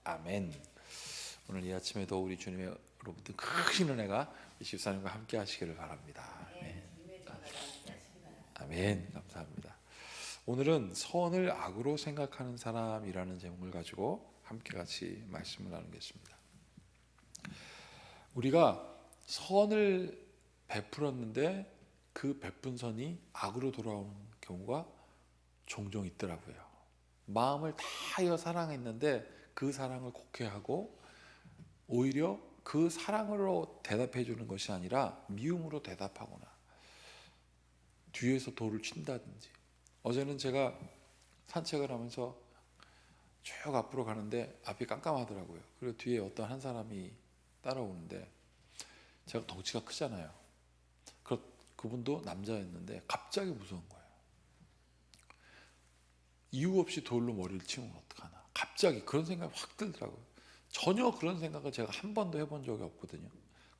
아멘. 오늘 이 아침에도 우리 주님으로부터 크신 은혜가 이 집사님과 함께 하시기를 바랍니다. 아멘. 아멘. 감사합니다. 오늘은 선을 악으로 생각하는 사람이라는 제목을 가지고 함께 같이 말씀을 나누겠습니다. 우리가 선을 베풀었는데 그 베푼 선이 악으로 돌아오는 경우가 종종 있더라고요. 마음을 다하여 사랑했는데 그 사랑을 곡해하고 오히려 그 사랑으로 대답해 주는 것이 아니라 미움으로 대답하거나 뒤에서 돌을 친다든지. 어제는 제가 산책을 하면서 쭉 앞으로 가는데 앞이 깜깜하더라고요. 그리고 뒤에 어떤 한 사람이 따라오는데 제가 덩치가 크잖아요. 그분도 남자였는데 갑자기 무서운 거예요. 이유 없이 돌로 머리를 치면 어떡하나. 갑자기 그런 생각이 확 들더라고요. 전혀 그런 생각을 제가 한 번도 해본 적이 없거든요.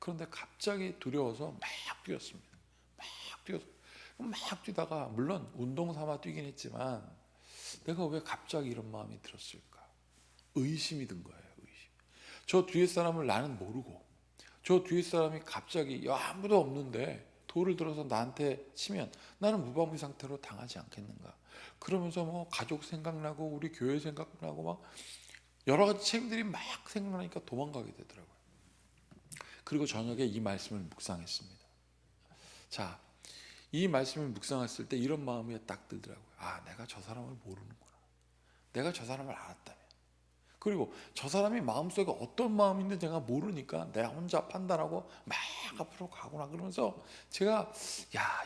그런데 갑자기 두려워서 막 뛰었습니다. 막 뛰다가 물론 운동 삼아 뛰긴 했지만 내가 왜 갑자기 이런 마음이 들었을까? 의심이 든 거예요. 의심. 저 뒤에 사람을 나는 모르고 저 뒤에 사람이 갑자기 아무도 없는데 돌을 들어서 나한테 치면 나는 무방비 상태로 당하지 않겠는가? 그러면서 뭐 가족 생각나고 우리 교회 생각나고 막 여러 가지 책임들이 막 생각나니까 도망가게 되더라고요. 그리고 저녁에 이 말씀을 묵상했습니다. 자, 이 말씀을 묵상했을 때 이런 마음이 딱 들더라고요. 아, 내가 저 사람을 모르는구나. 내가 저 사람을 알았다면. 그리고 저 사람이 마음속에 어떤 마음인지 내가 모르니까 내가 혼자 판단하고 막 앞으로 가구나. 그러면서 제가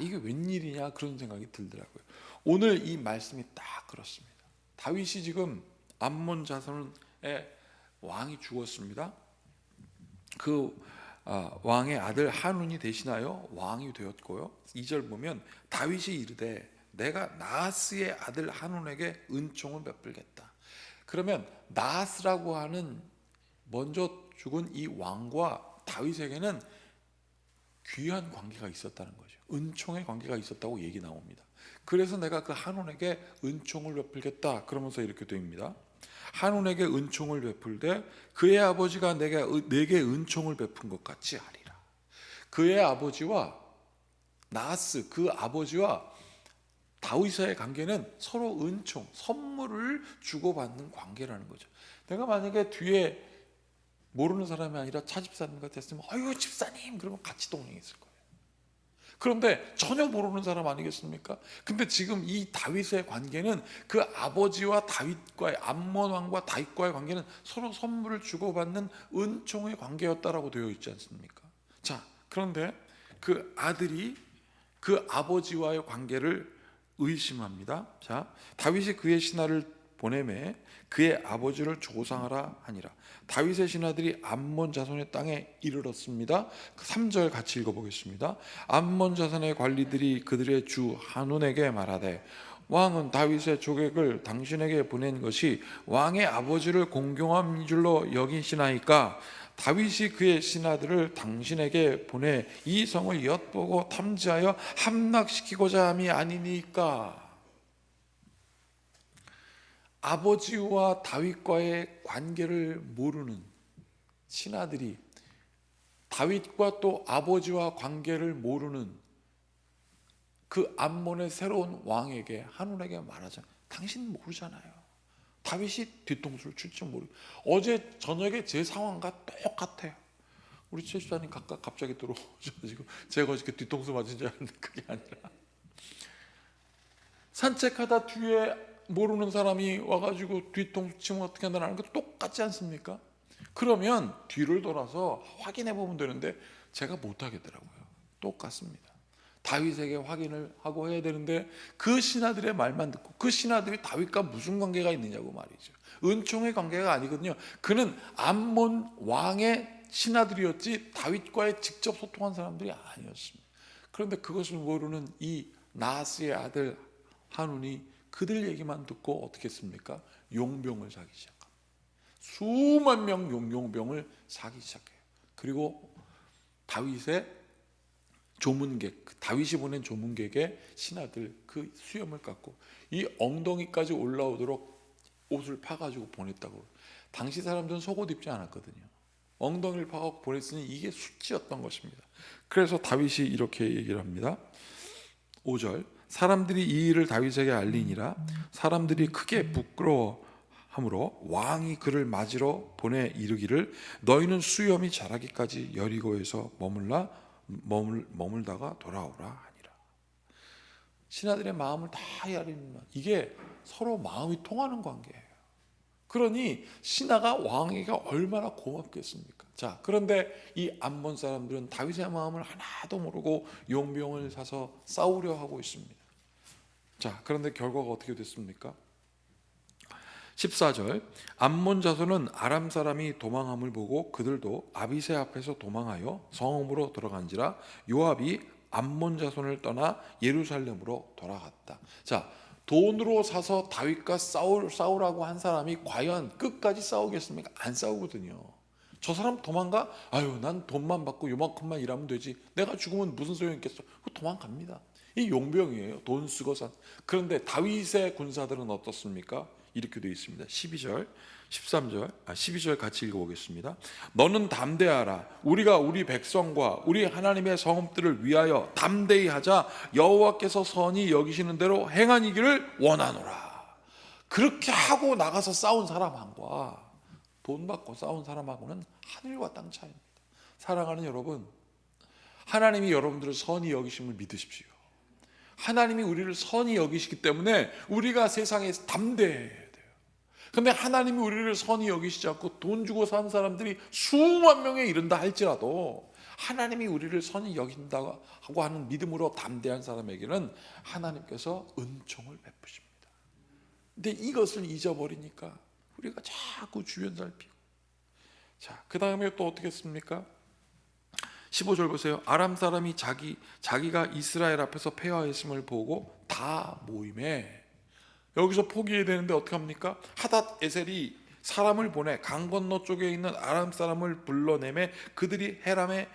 이게 웬일이냐 그런 생각이 들더라고요. 오늘 이 말씀이 딱 그렇습니다. 다윗이 지금 암몬 자손의 왕이 죽었습니다. 그 왕의 아들 한운이 대신하여 왕이 되었고요. 2절 보면 다윗이 이르되 내가 나하스의 아들 한운에게 은총을 베풀겠다. 그러면 나하스라고 하는 먼저 죽은 이 왕과 다윗에게는 귀한 관계가 있었다는 거죠. 은총의 관계가 있었다고 얘기 나옵니다. 그래서 내가 그 한운에게 은총을 베풀겠다 그러면서 이렇게 됩니다. 한운에게 은총을 베풀되 그의 아버지가 내게 은총을 베푼 것 같이 하리라. 그의 아버지와 나하스 그 아버지와 다윗의 관계는 서로 은총, 선물을 주고받는 관계라는 거죠. 내가 만약에 뒤에 모르는 사람이 아니라 차집사님과 됐으면 아유 집사님 그러면 같이 동행했을 거예요. 그런데 전혀 모르는 사람 아니겠습니까? 근데 지금 이 다윗의 관계는 그 아버지와 다윗과의 암몬 왕과 다윗과의 관계는 서로 선물을 주고받는 은총의 관계였다라고 되어 있지 않습니까? 자, 그런데 그 아들이 그 아버지와의 관계를 의심합니다. 자, 다윗이 그의 신하를 보내매 그의 아버지를 조상하라 하니라. 다윗의 신하들이 암몬 자손의 땅에 이르렀습니다. 3절 같이 읽어보겠습니다. 암몬 자손의 관리들이 그들의 주 한운에게 말하되 왕은 다윗의 조객을 당신에게 보낸 것이 왕의 아버지를 공경한 줄로 여기시나이까? 다윗이 그의 신하들을 당신에게 보내 이 성을 엿보고 탐지하여 함락시키고자 함이 아니니까? 아버지와 다윗과의 관계를 모르는 신하들이 다윗과 또 아버지와 관계를 모르는 그 암몬의 새로운 왕에게 한운에게 말하잖아요. 당신 모르잖아요. 다윗이 뒤통수를 칠지 모르고 어제 저녁에 제 상황과 똑같아요. 우리 최 주사님 각각 갑자기 들어오셔가지고 제가 어저께 뒤통수 맞은 줄 알았는데 그게 아니라 산책하다 뒤에 모르는 사람이 와가지고 뒤통수 치면 어떻게 한다는 거 똑같지 않습니까? 그러면 뒤를 돌아서 확인해 보면 되는데 제가 못 하겠더라고요. 똑같습니다. 다윗에게 확인을 하고 해야 되는데 그 신하들의 말만 듣고 그 신하들이 다윗과 무슨 관계가 있느냐고 말이죠. 은총의 관계가 아니거든요. 그는 암몬 왕의 신하들이었지 다윗과의 직접 소통한 사람들이 아니었습니다. 그런데 그것을 모르는 이 나하스의 아들 한운이 그들 얘기만 듣고 어떻게 했습니까? 용병을 사기 시작합니다. 수만 명 용병을 사기 시작해요. 그리고 다윗의 조문객, 다윗이 보낸 조문객의 신하들 그 수염을 깎고 이 엉덩이까지 올라오도록 옷을 파가지고 보냈다고. 당시 사람들은 속옷 입지 않았거든요. 엉덩이를 파고 보냈으니 이게 수치였던 것입니다. 그래서 다윗이 이렇게 얘기를 합니다. 5절, 사람들이 이 일을 다윗에게 알리니라. 사람들이 크게 부끄러워함으로 왕이 그를 맞으러 보내 이르기를 너희는 수염이 자라기까지 여리고에서 머물다가 돌아오라 하니라. 신하들의 마음을 다 헤아리는, 이게 서로 마음이 통하는 관계예요. 그러니 신하가 왕에게 얼마나 고맙겠습니까? 자, 그런데 이 암몬 사람들은 다윗의 마음을 하나도 모르고 용병을 사서 싸우려 하고 있습니다. 자, 그런데 결과가 어떻게 됐습니까? 14절, 암몬 자손은 아람 사람이 도망함을 보고 그들도 아비새 앞에서 도망하여 성읍으로 들어간지라 요압이 암몬 자손을 떠나 예루살렘으로 돌아갔다. 자, 돈으로 사서 다윗과 싸우라고 한 사람이 과연 끝까지 싸우겠습니까? 안 싸우거든요. 저 사람 도망가? 아유, 난 돈만 받고 요만큼만 일하면 되지, 내가 죽으면 무슨 소용이 있겠어? 도망갑니다. 이 용병이에요. 돈 쓰고 산. 그런데 다윗의 군사들은 어떻습니까? 이렇게 되어 있습니다. 12절, 13절, 12절 같이 읽어보겠습니다. 너는 담대하라. 우리가 우리 백성과 우리 하나님의 성읍들을 위하여 담대히 하자. 여호와께서 선히 여기시는 대로 행하기를 원하노라. 그렇게 하고 나가서 싸운 사람과 돈 받고 싸운 사람하고는 하늘과 땅 차이입니다. 사랑하는 여러분, 하나님이 여러분들을 선히 여기심을 믿으십시오. 하나님이 우리를 선히 여기시기 때문에 우리가 세상에 담대해야 돼요. 근데 하나님이 우리를 선히 여기시지 않고 돈 주고 산 사람들이 수만 명에 이른다 할지라도 하나님이 우리를 선히 여긴다고 하는 믿음으로 담대한 사람에게는 하나님께서 은총을 베푸십니다. 근데 이것을 잊어버리니까 우리가 자꾸 주변 살피고. 자, 그 다음에 또 어떻게 했습니까? 15절 보세요. 아람 사람이 자기가 이스라엘 앞에서 패하였음을 보고 다 모임에, 여기서 포기해야 되는데 어떻게 합니까? 하닷 에셀이 사람을 보내 강 건너 쪽에 있는 아람 사람을 불러내매 그들이 헬람에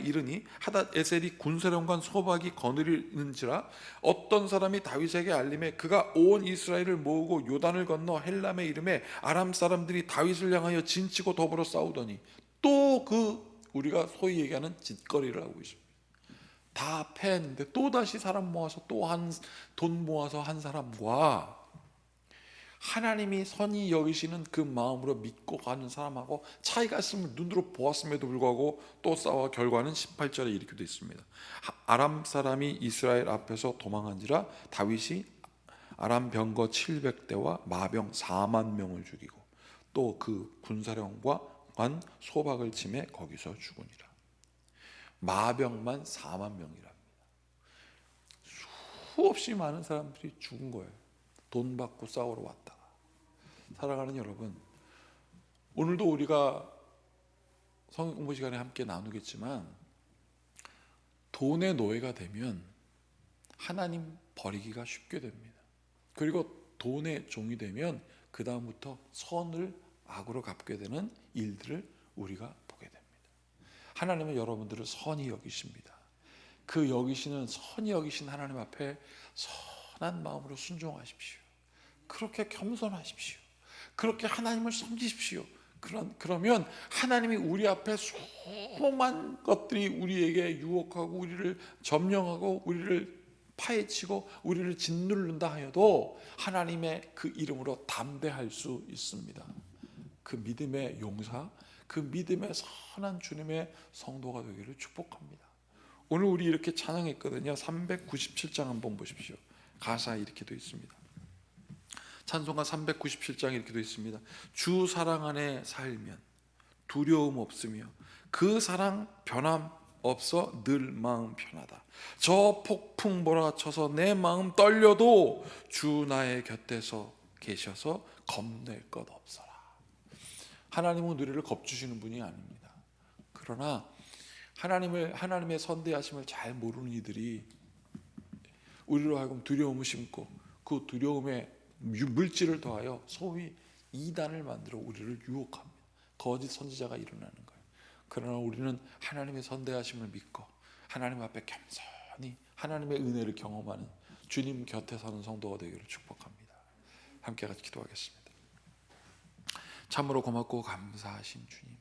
이르니 하닷 에셀이 군사령관 소박이 거느리는지라. 어떤 사람이 다윗에게 알림에 그가 온 이스라엘을 모으고 요단을 건너 헬람에 이르매 아람 사람들이 다윗을 향하여 진치고 더불어 싸우더니, 또 우리가 소위 얘기하는 짓거리를 하고 있습니다. 다 패했는데 또 다시 사람 모아서 또 돈 모아서 한 사람과 하나님이 선히 여기시는 그 마음으로 믿고 가는 사람하고 차이가 있음을 눈으로 보았음에도 불구하고 또 싸워 결과는 18절에 이렇게 되어 있습니다. 아람 사람이 이스라엘 앞에서 도망한지라 다윗이 아람 병거 700대와 마병 4만 명을 죽이고 또 그 군사령관 소박을 치매 거기서 죽으니라. 마병만 4만 명이랍니다. 수없이 많은 사람들이 죽은 거예요. 돈 받고 싸우러 왔다가. 사랑하는 여러분, 오늘도 우리가 성경 공부 시간에 함께 나누겠지만 돈의 노예가 되면 하나님 버리기가 쉽게 됩니다. 그리고 돈의 종이 되면 그 다음부터 선을 악으로 갚게 되는 일들을 우리가 보게 됩니다. 하나님은 여러분들을 선히 여기십니다. 그 선히 여기신 하나님 앞에 선한 마음으로 순종하십시오. 그렇게 겸손하십시오. 그렇게 하나님을 섬기십시오. 그러면 하나님이 우리 앞에 수많은 것들이 우리에게 유혹하고 우리를 점령하고 우리를 파헤치고 우리를 짓누른다 하여도 하나님의 그 이름으로 담대할 수 있습니다. 그 믿음의 용사, 그 믿음의 선한 주님의 성도가 되기를 축복합니다. 오늘 우리 이렇게 찬양했거든요. 397장 한번 보십시오. 가사에 이렇게 되어 있습니다. 찬송가 397장 이렇게 되어 있습니다. 주 사랑 안에 살면 두려움 없으며 그 사랑 변함 없어 늘 마음 편하다. 저 폭풍 몰아쳐서 내 마음 떨려도 주 나의 곁에서 계셔서 겁낼 것 없어라. 하나님은 우리를 겁주시는 분이 아닙니다. 그러나 하나님의 선대하심을 잘 모르는 이들이 우리로 하여금 두려움을 심고 그 두려움에 물질을 더하여 소위 이단을 만들어 우리를 유혹합니다. 거짓 선지자가 일어나는 거예요. 그러나 우리는 하나님의 선대하심을 믿고 하나님 앞에 겸손히 하나님의 은혜를 경험하는 주님 곁에 사는 성도가 되기를 축복합니다. 함께 같이 기도하겠습니다. 참으로 고맙고 감사하신 주님,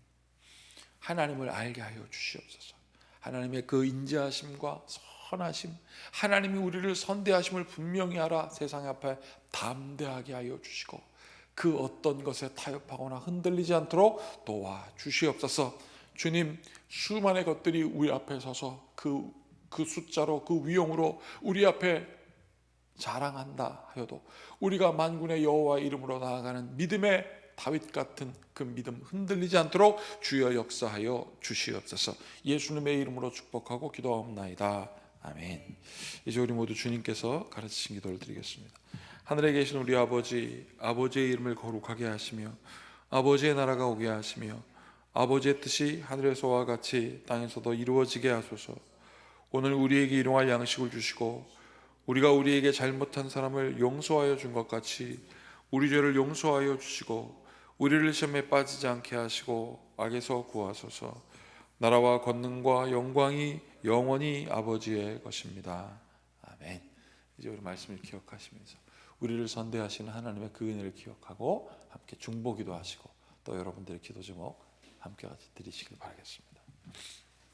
하나님을 알게 하여 주시옵소서. 하나님의 그 인자하심과 선하심, 하나님이 우리를 선대하심을 분명히 알아 세상 앞에 담대하게 하여 주시고 그 어떤 것에 타협하거나 흔들리지 않도록 도와 주시옵소서. 주님, 수많은 것들이 우리 앞에 서서 그 숫자로, 그 위용으로 우리 앞에 자랑한다 하여도 우리가 만군의 여호와 이름으로 나아가는 믿음의 다윗 같은 그 믿음 흔들리지 않도록 주여 역사하여 주시옵소서. 예수님의 이름으로 축복하고 기도하옵나이다. 아멘. 이제 우리 모두 주님께서 가르치신 기도를 드리겠습니다. 하늘에 계신 우리 아버지, 아버지의 이름을 거룩하게 하시며 아버지의 나라가 오게 하시며 아버지의 뜻이 하늘에서와 같이 땅에서도 이루어지게 하소서. 오늘 우리에게 일용할 양식을 주시고 우리가 우리에게 잘못한 사람을 용서하여 준 것 같이 우리 죄를 용서하여 주시고 우리를 시험에 빠지지 않게 하시고 악에서 구하소서. 나라와 권능과 영광이 영원히 아버지의 것입니다. 아멘. 이제 우리 말씀을 기억하시면서 우리를 선대하시는 하나님의 그 은혜를 기억하고 함께 중보기도 하시고 또 여러분들의 기도 제목 함께 같이 드리시길 바라겠습니다.